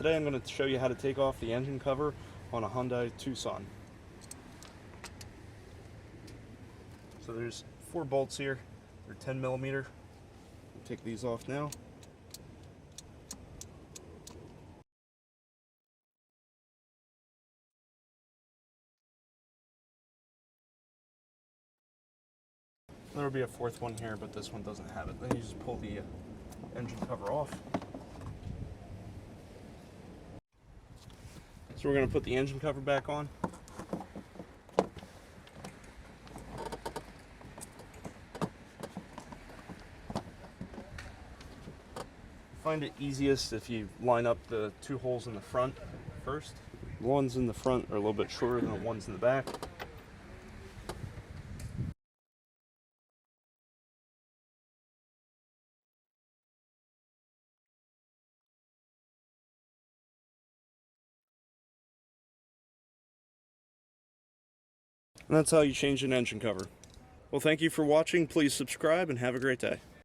Today I'm going to show you how to take off the engine cover on a Hyundai Tucson. So there's 4 bolts here. They're 10 millimeter. Take these off now. There will be a 4th one here, but this one doesn't have it. Then you just pull the engine cover off. So we're going to put the engine cover back on. Find it easiest if you line up the 2 holes in the front first. The ones in the front are a little bit shorter than the ones in the back. And that's how you change an engine cover. Well, thank you for watching. Please subscribe and have a great day.